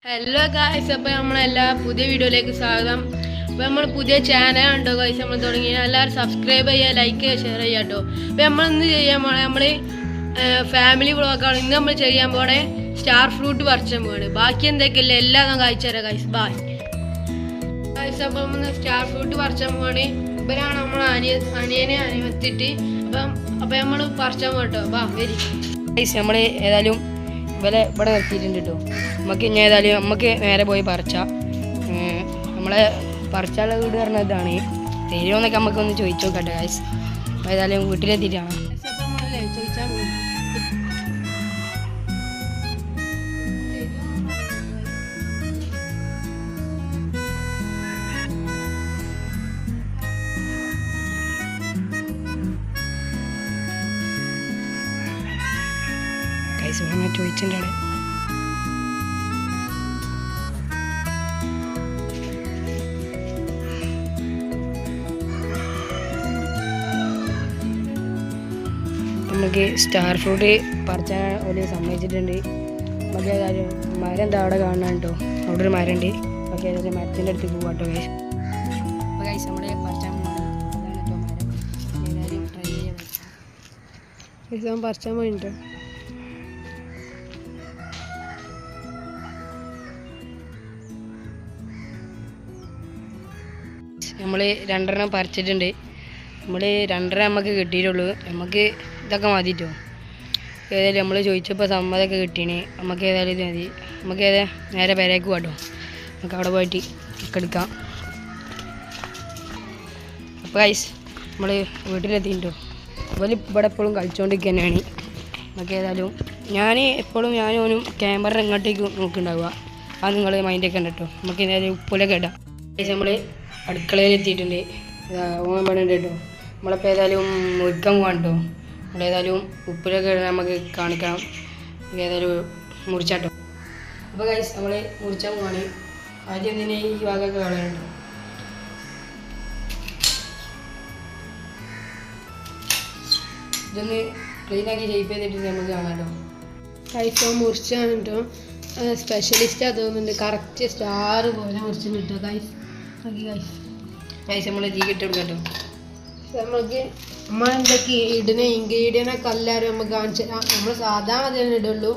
Hello guys, അപ്പോൾ നമ്മളെല്ലാ പുതിയ വീഡിയോയിലേക്ക് സ്വാഗതം. അപ്പോൾ നമ്മൾ പുതിയ ചാനലുണ്ടോ ഗായ്സ് നമ്മൾ തുടങ്ങി. എല്ലാവരും സബ്സ്ക്രൈബ് ചെയ്യുക, ലൈക്ക് ചെയ്യുക, ഷെയർ ചെയ്യുക കേട്ടോ. അപ്പോൾ നമ്മളിന്ന് ചെയ്യാൻ പോകണേ നമ്മൾ ഫാമിലി വ്ളോഗാണ്. ഇന്ന് നമ്മൾ ചെയ്യാൻ പോകണേ സ്റ്റാർ ഫ്രൂട്ട് പറിച്ചാൻ പോവാണ്. ബാക്കി എന്തൊക്കെയല്ലേ എല്ലാം ഞാൻ കഴിച്ചു തരാം ഗായ്സ്. Bye guys. അപ്പോൾ നമ്മൾ സ്റ്റാർ ഫ്രൂട്ട് പറിച്ചാൻ പോവാണ്. ഇവരാണ് നമ്മൾ അനിയനെ അനുവദിച്ചിട്ട് അപ്പം നമ്മൾ പറിച്ചാൻ പോകട്ടോ. ബാ വരി ഗായ്സ്. നമ്മൾ ഏതായാലും ഇവിടെ നിർത്തിയിട്ടുണ്ട് കേട്ടോ. നമുക്ക് ഇനി ഏതായാലും നമുക്ക് നേരെ പോയി പറിച്ചാൽ നമ്മളെ പറിച്ചാലുള്ള വീട് പറഞ്ഞ ഇതാണ്. തരുമെന്നൊക്കെ നമുക്കൊന്ന് ചോദിച്ചു നോക്കട്ടെ ഗായ്സ്. അപ്പോൾ ഏതായാലും വീട്ടിലെത്തിയിട്ടാണ് ചോദിച്ചാൽ ചോദിച്ചിട്ടുണ്ട്. നമുക്ക് സ്റ്റാർ ഫ്രൂട്ട് പറിച്ചാൻ ഒരു സമ്മതിച്ചിട്ടുണ്ട്. നമുക്ക് ഏതായാലും മരം എന്താ അവിടെ കാണാൻ കേട്ടോ. അവിടെ ഒരു മരം ഉണ്ട്. നമുക്ക് ഏതായാലും മരത്തിൻ്റെ അടുത്ത് പോകാം കേട്ടോ ഗൈസ്. അപ്പോൾ ഗൈസ് നമ്മൾ പറിച്ചാൻ പോകുന്നത് അതാണ് കേട്ടോ മരം. ഏതായാലും ട്രൈ ചെയ്യാൻ പറിച്ചാൻ പോയിട്ടോ. നമ്മൾ 2 പറിച്ചിട്ടുണ്ട്. നമ്മൾ 2 നമുക്ക് കിട്ടിയിട്ടുള്ളൂ. നമുക്ക് ഇതൊക്കെ മതിട്ടോ. ഏതായാലും നമ്മൾ ചോദിച്ചപ്പോൾ സമ്മതമൊക്കെ കിട്ടീന്. നമുക്ക് ഏതായാലും ഇത് മതി. നമുക്ക് നേരെ പേരേക്ക് പോകാട്ടോ. നമുക്ക് അവിടെ പോയിട്ട് ഒക്കെ എടുക്കാം. അപ്പോൾ ഗൈസ് നമ്മൾ വീട്ടിലെത്തിയിട്ടോ. അതുപോലെ ഇവിടെ എപ്പോഴും കളിച്ചുകൊണ്ടിരിക്കുക തന്നെയാണ്. നമുക്ക് ഏതായാലും ഞാനും ക്യാമറ ഇങ്ങോട്ടേക്ക് നോക്കുന്നുണ്ടാവുക. അത് നിങ്ങൾ മൈൻഡൊക്കെ ഉണ്ട് കേട്ടോ. നമുക്ക് ഏതായാലും ഉപ്പിലൊക്കെ ഇടാം. നമ്മൾ അടുക്കളയിൽ എത്തിയിട്ടുണ്ട്. ഓണം വേണ്ട കേട്ടോ. നമ്മളിപ്പോൾ ഏതായാലും മുറിക്കാൻ പോകാൻ കേട്ടോ. നമ്മളേതായാലും ഉപ്പിലൊക്കെ നമുക്ക് കാണിക്കണം. ഏതായാലും മുറിച്ചാട്ടോ. അപ്പോൾ ഗൈസ് നമ്മൾ മുറിച്ചാൻ പോവാണ്. ആദ്യം തന്നെ ഈ ഭാഗമൊക്കെ കളയണ്ടോ. ഇതൊന്ന് ക്ലീനാക്കി ഷേപ്പ് ചെയ്തിട്ട് നമുക്ക് കാണാമല്ലോ. ഗൈസ് മുറിച്ചാണ് കേട്ടോ. സ്പെഷ്യലിസ്റ്റാണ് തോന്നുന്നുണ്ട്. കറക്റ്റ് സ്റ്റാർ പോലെ മുറിച്ചു കിട്ടും ഗൈസ്. ഗൈസ് നമ്മൾ തീ കിട്ടെടുക്കാം കേട്ടോ. നമുക്ക് നമ്മളെന്തൊക്കെ ഇടുന്ന ഇൻഗ്രീഡിയൻ്റൊക്കെ എല്ലാവരും നമുക്ക് കാണിച്ചു തരാം. നമ്മൾ സാധാരണ അതിനെ ഇടുള്ളൂ.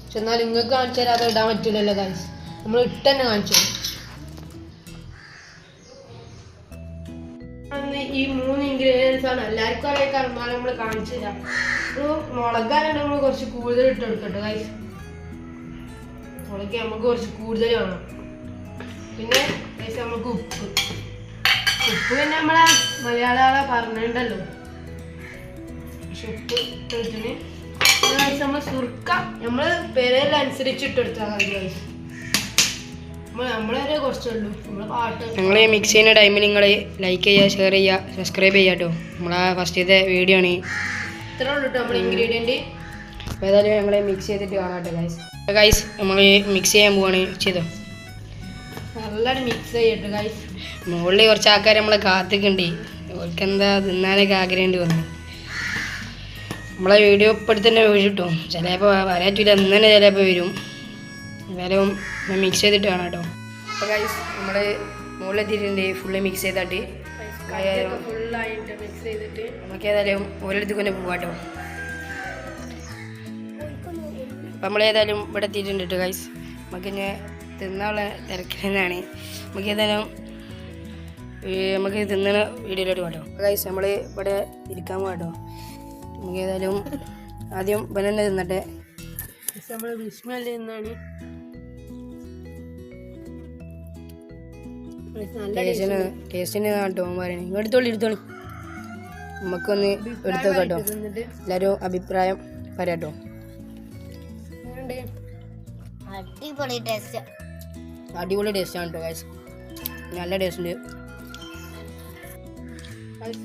പക്ഷെ എന്നാലും നിങ്ങൾക്ക് കാണിച്ചു തരാം. അത് ഇടാൻ പറ്റില്ലല്ലോ ഗൈസ്. നമ്മൾ ഇട്ട് തന്നെ കാണിച്ചു തരും. ഈ 3 ഇൻഗ്രീഡിയൻസ് ആണ് എല്ലാവർക്കും അറിയാൻ നമ്മൾ കാണിച്ചു തരാം. മുളകാനാണ് നമ്മൾ കുറച്ച് കൂടുതൽ ഇട്ട് കൊടുക്കട്ടോ ഗൈസ്. മുളക് നമുക്ക് കുറച്ച് കൂടുതൽ വേണം. പിന്നെ ഗൈസ് നമുക്ക് ഉപ്പ് പിന്നെ നമ്മളെ മലയാളികളെ പറഞ്ഞിട്ടുണ്ടല്ലോ. പക്ഷെ ഉപ്പ് ഇട്ടിന് നമ്മൾ സുർക്ക നമ്മൾ പേരനുസരിച്ച് ഇട്ടെടുത്താൽ മതി ഗൈസ്. നമ്മളെ കുറച്ചുള്ളൂ. നമ്മളെ പാട്ട് നിങ്ങൾ മിക്സ് ചെയ്യുന്ന ടൈമിൽ നിങ്ങൾ ലൈക്ക് ചെയ്യുക, ഷെയർ ചെയ്യുക, സബ്സ്ക്രൈബ് ചെയ്യുക കേട്ടോ. നമ്മളെ ഫസ്റ്റത്തെ വീഡിയോ ആണ്. ഇത്രേ ഉള്ളൂ കേട്ടോ നമ്മൾ ഇൻഗ്രീഡിയൻറ്റ്. അപ്പോൾ ഏതായാലും ഞങ്ങൾ മിക്സ് ചെയ്തിട്ട് കാണാം കേട്ടോ ഗൈസ്. ഗൈസ് നമ്മൾ മിക്സ് ചെയ്യാൻ പോവാണ്. ചെയ്തോ നല്ലോണം മിക്സ് ചെയ്യട്ടെ ഗൈസ്. മുകളിൽ കുറച്ച് ആൾക്കാർ നമ്മളെ കാത്തിക്കുണ്ട്. അവർക്ക് എന്താ തിന്നാനൊക്കെ ആഗ്രഹമുണ്ട് വന്നു. നമ്മളെ വീഡിയോ ഇപ്പോൾ തന്നെ വീഴിട്ടോ. ചിലപ്പോൾ വരാറ്റില്ല, ഇന്ന് തന്നെ ചിലപ്പോൾ വരും. എന്തായാലും മിക്സ് ചെയ്തിട്ട് കാണാം കേട്ടോ. അപ്പോൾ ഗൈസ് നമ്മൾ മുകളിലെത്തിയിട്ടുണ്ട്. ഫുള്ള് മിക്സ് ചെയ്തിട്ട് ഫുള്ളായിട്ട് മിക്സ് ചെയ്തിട്ട് നമുക്ക് ഏതായാലും ഓരോരുത്തർക്ക് തന്നെ പോകാം കേട്ടോ. അപ്പം നമ്മളേതായാലും ഇവിടെ എത്തിയിട്ടുണ്ട് കേട്ടോ ഗൈസ്. നമുക്കിങ്ങനെ തിന്നാനുള്ള തിരക്കിൽ തന്നെയാണ്. നമുക്ക് ഏതായാലും നമുക്ക് തിന്നണ വീഡിയോയിലോട്ട് പോകട്ടോ ഗൈസ്. നമ്മൾ ഇവിടെ ഇരിക്കാൻ പോകട്ടോ. നമുക്ക് ഏതായാലും ആദ്യം ബനാന തിന്നട്ടെ. നമ്മൾ വിസ്മല്ല തിന്നാണ്. ടേസ്റ്റിന് കേട്ടോ പറയണേ. എടുത്തോളി നമുക്കൊന്ന് എടുത്തോ കേട്ടോ. എല്ലാവരും അഭിപ്രായം പറയാട്ടോ. അടിപൊളി ടേസ്റ്റാണ് കേട്ടോ ഗൈസ്. നല്ല ടേസ്റ്റ് ഉണ്ട്.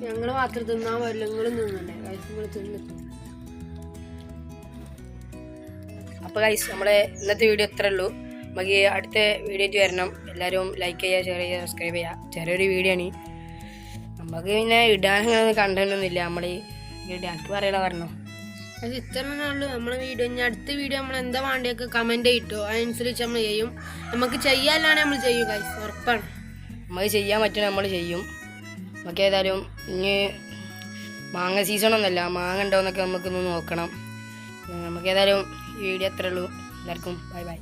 ഞങ്ങൾ മാത്രം തിന്നാൻ പറ്റില്ല, നിങ്ങളും തിന്നണ്ടേ ഗൈസ്. നിങ്ങൾ തിന്നു. അപ്പോൾ ഗൈസ് നമ്മളെ ഇന്നത്തെ വീഡിയോ ഇത്രേ ഉള്ളൂ. നമുക്ക് അടുത്ത വീഡിയോയ്ക്ക് വരണം. എല്ലാവരും ലൈക്ക് ചെയ്യുക, ഷെയർ ചെയ്യുക, സബ്സ്ക്രൈബ് ചെയ്യുക. ചെറിയൊരു വീഡിയോ ആണ്. നമുക്ക് പിന്നെ ഇടാൻ കണ്ടന്റ് ഒന്നുമില്ല. നമ്മൾ ഈ ഡാക്ക് പറയണ പറഞ്ഞോ. അത് ഇത്ര ഉള്ളൂ നമ്മളെ വീഡിയോ. ഇനി അടുത്ത വീഡിയോ നമ്മൾ എന്താ വേണ്ടിയൊക്കെ കമൻറ്റ് ചെയ്തിട്ടോ, അതനുസരിച്ച് നമ്മൾ ചെയ്യും. നമുക്ക് ചെയ്യാനാണ് നമ്മൾ ചെയ്യും ഗൈസ്, ഉറപ്പാണ്. നമുക്ക് ചെയ്യാൻ പറ്റും, നമ്മൾ ചെയ്യും. നമുക്ക് ഏതായാലും ഇനി മാങ്ങ സീസണൊന്നുമല്ല, മാങ്ങ ഉണ്ടോയെന്നൊക്കെ നമുക്കൊന്ന് നോക്കണം. നമുക്ക് ഏതായാലും ഈ വീഡിയോ അത്രേ ഉള്ളൂ. എല്ലാവർക്കും ബൈ ബൈ.